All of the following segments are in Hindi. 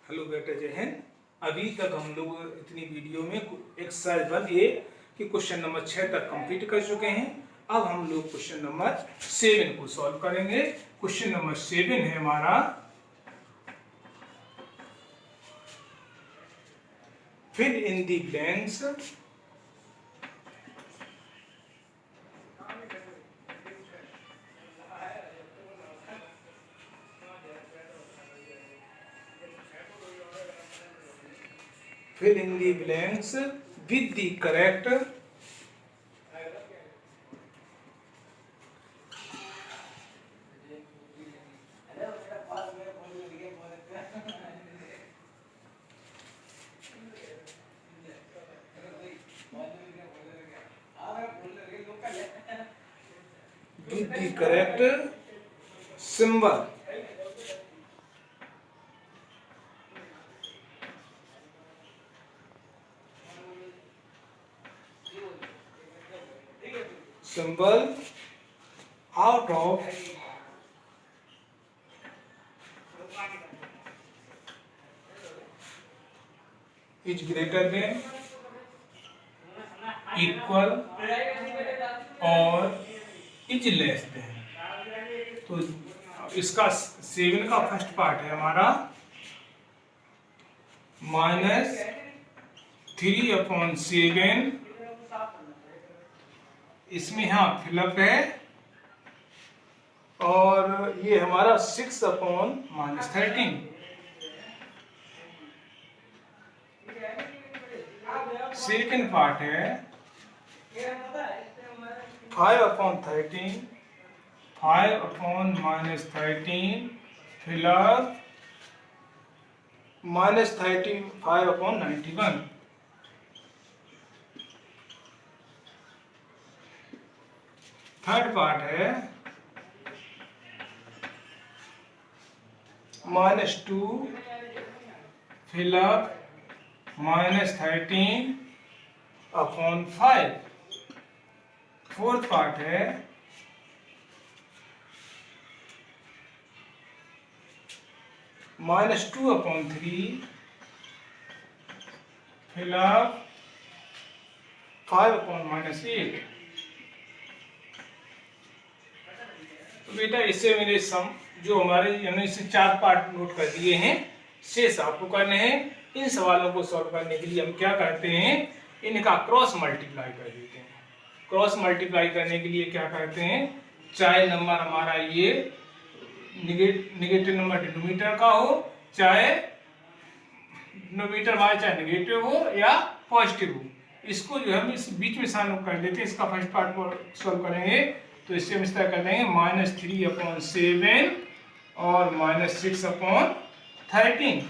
हेलो बेटा, जय हिंद। अभी तक हम लोग इतनी वीडियो में एक्सरसाइज 1A के क्वेश्चन नंबर 6 तक कंप्लीट कर चुके हैं। अब हम लोग क्वेश्चन नंबर 7 को सॉल्व करेंगे। क्वेश्चन नंबर 7 है हमारा, fill in the blanks fill in the blanks with the correct symbol. Symbol out of is greater than, equal और इज लेस देन। तो इसका 7 का फर्स्ट पार्ट है हमारा -3/7। इसमें हाँ फिलअप है, और ये हमारा 6/-13। सेकेंड पार्ट है 5/13, 5/-13 फिलअप -13 5/91। थर्ड पार्ट है -2 फिलअप -13/5। फोर्थ पार्ट है -2/3 फिलअप 5/-8। तो बेटा इससे मेरे जो हमारे यानी इससे 4 पार्ट नोट कर दिए हैं, शेष आपको करने हैं। इन सवालों को सॉल्व करने के लिए हम क्या करते हैं, इनका क्रॉस मल्टीप्लाई कर देते हैं। क्रॉस मल्टीप्लाई करने के लिए क्या करते हैं, चाहे नंबर हमारा ये निगेटिव नंबर डिनोमिनेटर का हो, चाहे डिनोमिनेटर हमारा चाहे नेगेटिव हो या पॉजिटिव हो, इसको जो हम इस बीच में शामिल कर देते हैं। इसका फर्स्ट पार्ट को सॉल्व करेंगे तो इससे हम इस तरह कर देंगे -3/7 और -6/13।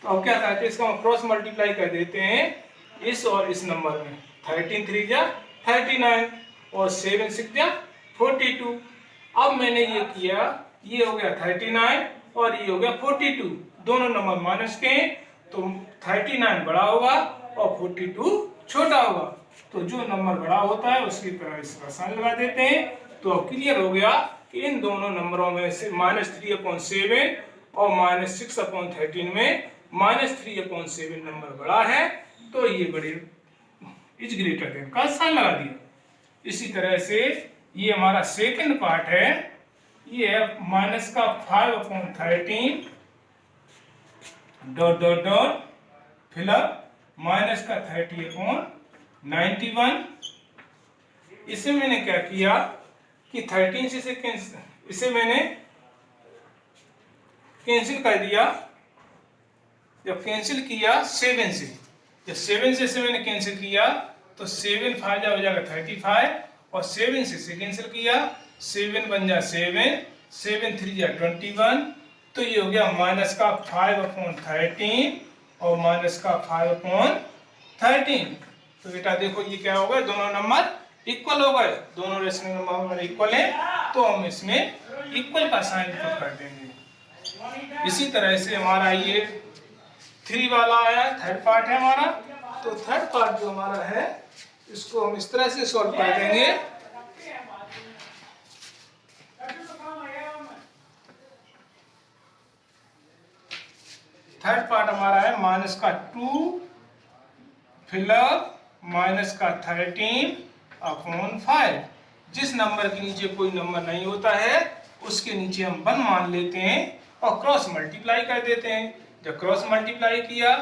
तो अब क्या करते हैं, इसका हम क्रॉस मल्टीप्लाई कर देते हैं इस और इस नंबर में। 13 3 जा 39 और 7 6 जा 42। अब मैंने ये किया, ये हो गया 39 और ये हो गया 42। दोनों नंबर माइनस के हैं, तो 39 बड़ा होगा और 42 छोटा होगा। तो जो नंबर बड़ा होता है उसकी तरह इसका साइन लगा देते हैं। तो अब क्लियर हो गया कि इन दोनों नंबरों में से -3/7 और -6/13 में -3/7 नंबर बड़ा है, तो ये बड़े इज ग्रेटर देन का साइन लगा दिया। इसी तरह से ये हमारा सेकंड पार्ट है, ये है -5/13 डॉट डॉट डॉट फिलअप -30/91। इसे मैंने क्या किया कि 13 से इसे मैंने कैंसिल कर दिया। जब कैंसिल किया 7 से, जब 7 से मैंने कैंसिल किया तो 7 5 हो जाएगा 35 और 7 से कैंसिल किया 7 बन जा 7, 7 3 जा 21। तो ये हो गया -5/13 और -5/13। तो बेटा देखो ये क्या हो गया, दोनों नंबर इक्वल हो गए, दोनों रेशनल नंबर इक्वल है, तो हम इसमें इक्वल का साइन पुट कर देंगे। इसी तरह से हमारा ये 3 वाला आया, थर्ड पार्ट है हमारा। तो थर्ड पार्ट जो हमारा है इसको हम इस तरह से सॉल्व कर देंगे। थर्ड पार्ट हमारा है माइनस का 2 फिलअप माइनस का 13/5। जिस नंबर के नीचे कोई नंबर नहीं होता है उसके नीचे हम 1 मान लेते हैं और क्रॉस मल्टीप्लाई कर देते हैं। जब क्रॉस मल्टीप्लाई किया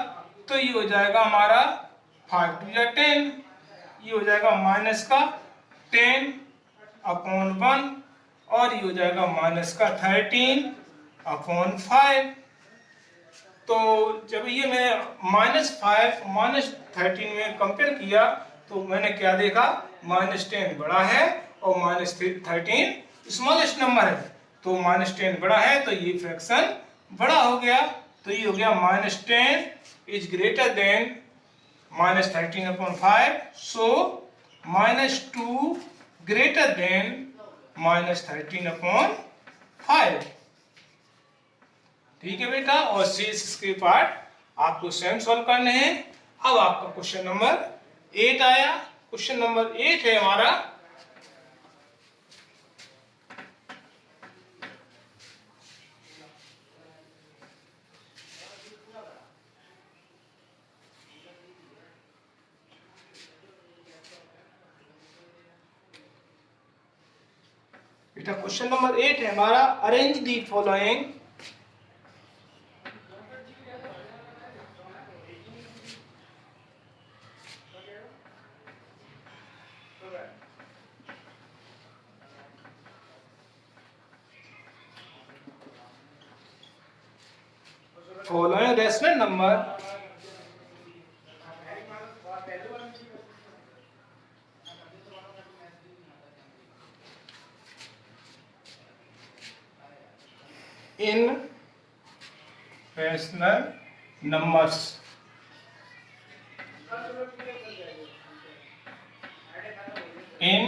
तो ये हो जाएगा हमारा 5 2 या 10, ये हो जाएगा माइनस का 10/1 और ये हो जाएगा माइनस का 13/5। तो जब ये मैं -5 -13 में कंपेयर किया तो मैंने क्या देखा, -10 बड़ा है और -13 स्मॉलेस्ट नंबर है, तो -10 बड़ा है तो ये फ्रैक्शन बड़ा हो गया। तो ये हो गया -10 is greater than -13/5, so -2 greater than -13/5। ठीक है बेटा, और शेष इसके पार्ट आपको स्वयं सॉल्व करने हैं। अब आपका क्वेश्चन नंबर 8 आया। क्वेश्चन नंबर 8 है हमारा बेटा, क्वेश्चन नंबर 8 है हमारा arrange the following rational number in rational numbers। in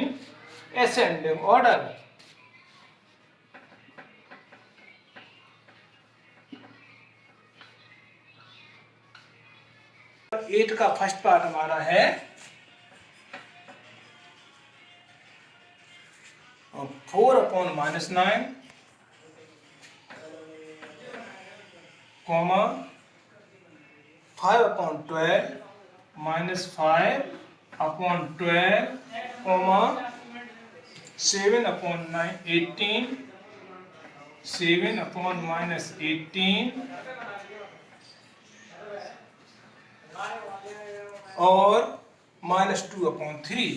ascending order। 8 का फर्स्ट पार्ट हमारा है 4/-9 कॉमा 5/12 -5/12 कॉमा 7/18 7/-18 और -2/3।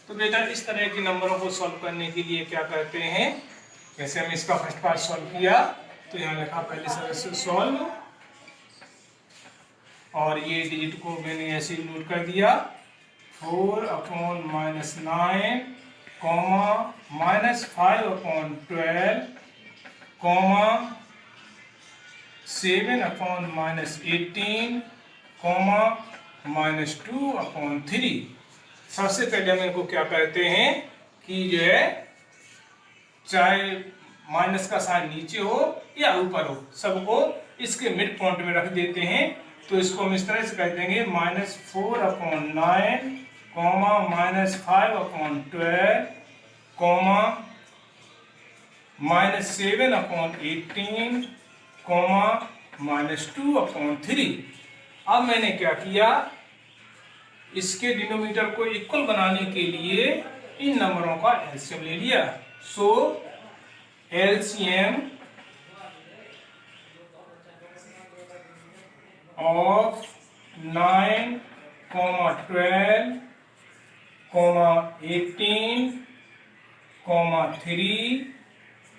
तो बेटा इस तरह के नंबरों को सॉल्व करने के लिए क्या करते हैं, जैसे हम इसका फर्स्ट पार्ट सॉल्व किया तो यहाँ लिखा पहले सदस्य सॉल्व, और ये डिजिट को मैंने ऐसे नोट कर दिया 4/-9 कॉमा -5/12 कॉमा 7/-18 कॉमा -2/3। सबसे पहले हम इनको क्या करते हैं कि जो है चाहे माइनस का साइन नीचे हो या ऊपर हो, सबको इसके मिड पॉइंट में रख देते हैं। तो इसको हम इस तरह से कर देंगे -4/9 कॉमा -5/12 कॉमा -7/18 कॉमा -2/3। अब मैंने क्या किया, इसके डिनोमिनेटर को इक्वल बनाने के लिए इन नंबरों का एलसीएम ले लिया। सो एलसीएम ऑफ 9, 12, 18, 3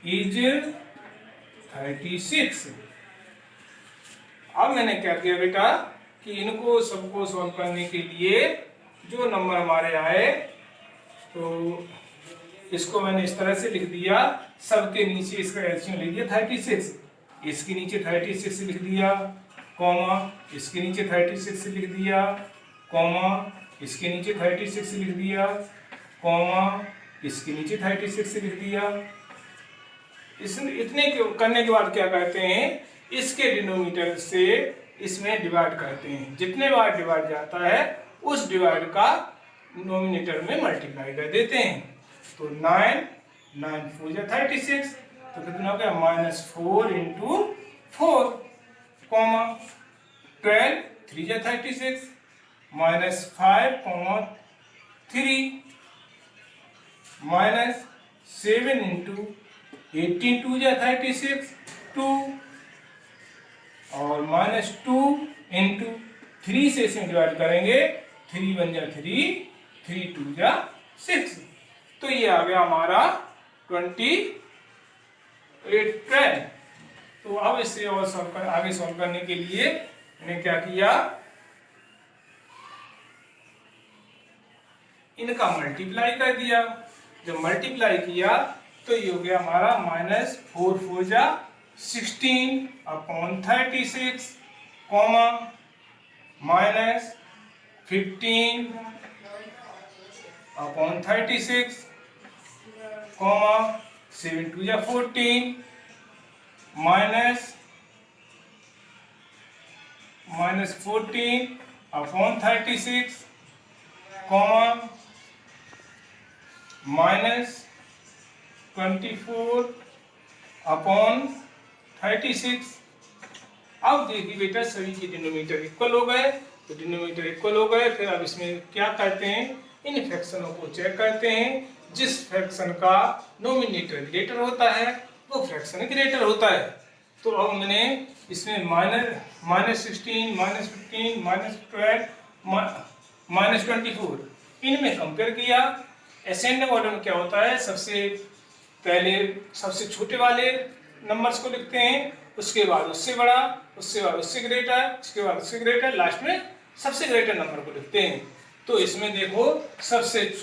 इज 36। अब मैंने क्या किया बेटा कि इनको सबको सॉल्व करने के लिए जो नंबर हमारे आए तो इसको मैंने इस तरह से लिख दिया, सबके नीचे इसका एलसीएम लिख दिया 36, इसके नीचे 36 लिख दिया कॉमा इसके नीचे 36 लिख दिया कॉमा इसके नीचे 36 लिख दिया कॉमा इसके नीचे 36 लिख दिया। इतने करने के बाद क्या करते हैं, इसके डिनोमिनेटर से इसमें डिवाइड करते हैं, जितने बार डिवाइड जाता है उस डिवाइड का नोमिनेटर में मल्टीप्लाई कर देते हैं। तो 9 9 4 36 तो कितना हो गया -4 इंटू 4 कॉमा 12 3 जा 36 -5 कॉमा 3 -7 इंटू 18 2 जा 36 2 और -2 इंटू 3 से इसे डिवाइड करेंगे 3 1 जा 3 3 2 जा 6 तो ये आ गया हमारा 28 12। तो अब इसे और आगे सॉल्व करने के लिए मैंने क्या किया, इनका मल्टीप्लाई कर दिया। जब मल्टीप्लाई किया तो ये हो गया हमारा -4 4 जा 16 अपॉन 36 कॉमा -15 अपॉन 36 कॉमा 7 2 जा 14 -14 अपॉन 36 कॉमा -24 अपॉन 36। अब देखिए बेटा सभी के डिनोमिनेटर इक्वल हो गए, तो डिनोमिनेटर इक्वल हो गए। फिर अब इसमें क्या करते हैं, इन फ्रैक्शनों को चेक करते हैं। जिस फ्रैक्शन का नोमिनेटर ग्रेटर होता है वो फ्रैक्शन ग्रेटर होता है। तो अब मैंने इसमें -16 -15 -12 -24 इनमें कंपेयर किया। असेंडिंग ऑर्डर में क्या होता है, सबसे पहले सबसे छोटे वाले नंबर्स को लिखते हैं, उसके बाद उससे बड़ा, उसके बाद उससे ग्रेटर, उसके बाद उससे ग्रेटर, लास्ट में सबसे ग्रेटर नंबर को लिखते हैं। तो इसमें देखो सबसे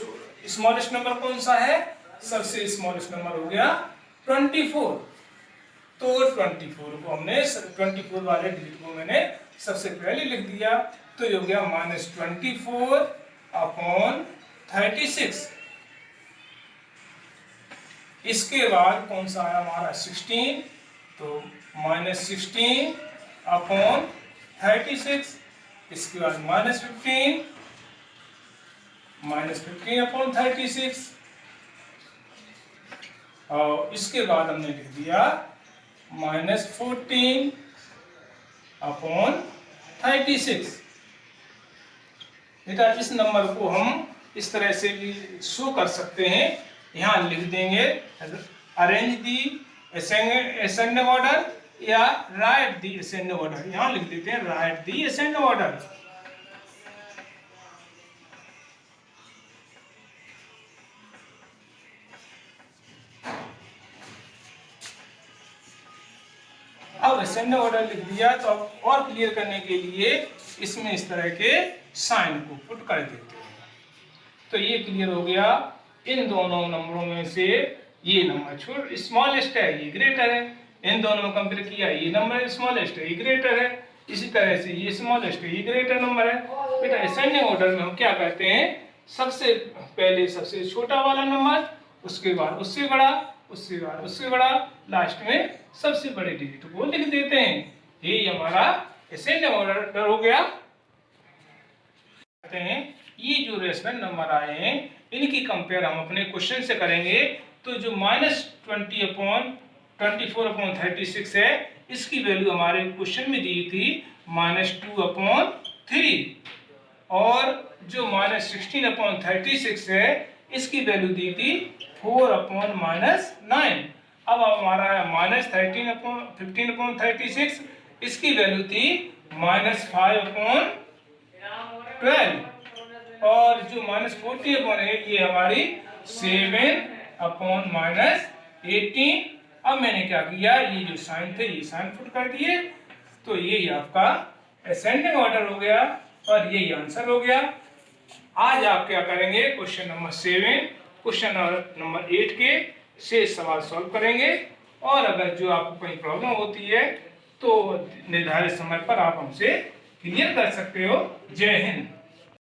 स्मॉलेस्ट नंबर कौन सा है, सबसे स्मॉलेस्ट नंबर हो गया 24। तो 24 को हमने 24 वाले डिजिट को मैंने सबसे पहले लिख दिया। तो ये हो गया -24 अपॉन 36। इसके बाद कौन सा आया हमारा 16, तो -16 अपॉन 36। इसके बाद -15 अपॉन 36 और इसके बाद हमने लिख दिया -14 अपॉन 36। बेटा इस नंबर को हम इस तरह से भी शो कर सकते हैं, यहाँ लिख देंगे अरेंज दी असेंडिंग ऑर्डर या राइट दी असेंडिंग ऑर्डर। यहाँ लिख देते हैं राइट दी असेंडिंग ऑर्डर। अब असेंडिंग ऑर्डर लिख दिया तो अब और क्लियर करने के लिए इसमें इस तरह के साइन को पुट कर देते हैं। तो ये क्लियर हो गया, इन दोनों नंबरों में से ये नंबर छोड़ स्मॉलेस्ट है, ये ग्रेटर है। इन दोनों में कंपेयर किया, ये नंबर स्मॉलेस्ट है, ये ग्रेटर है। इसी तरह से ये स्मॉलेस्ट है, ये ग्रेटर नंबर है। बेटा असेंडिंग ऑर्डर में हम क्या करते हैं, सबसे पहले सबसे छोटा वाला नंबर, उसके बाद उससे बड़ा, उससे बाद उससे बड़ा, लास्ट में सबसे बड़े डिजिट को लिख देते हैं। ये हमारा असेंडिंग ऑर्डर हो गया। ये जो रेशनल नंबर आए हैं इनकी कंपेयर हम अपने क्वेश्चन से करेंगे। तो जो -20 अपॉन 24 अपॉन 36 है, इसकी वैल्यू हमारे क्वेश्चन में दी थी -2 अपॉन 3 और जो -16 अपॉन 36 है इसकी वैल्यू दी थी 4 अपॉन -9। अब हमारा है -15 अपॉन 36, इसकी वैल्यू थी -5 अपॉन 12 और जो -40 अपॉन है ये हमारी 7 अपॉन -18। अब मैंने क्या किया, ये जो साइन थे ये साइन पुट कर दिए। तो ये आपका असेंडिंग ऑर्डर हो गया और यही आंसर हो गया। आज आप क्या करेंगे, क्वेश्चन नंबर 7 क्वेश्चन नंबर 8 के शेष सवाल सॉल्व करेंगे। और अगर जो आपको कोई प्रॉब्लम होती है तो निर्धारित समय पर आप हमसे क्लियर कर सकते हो। जय हिंद।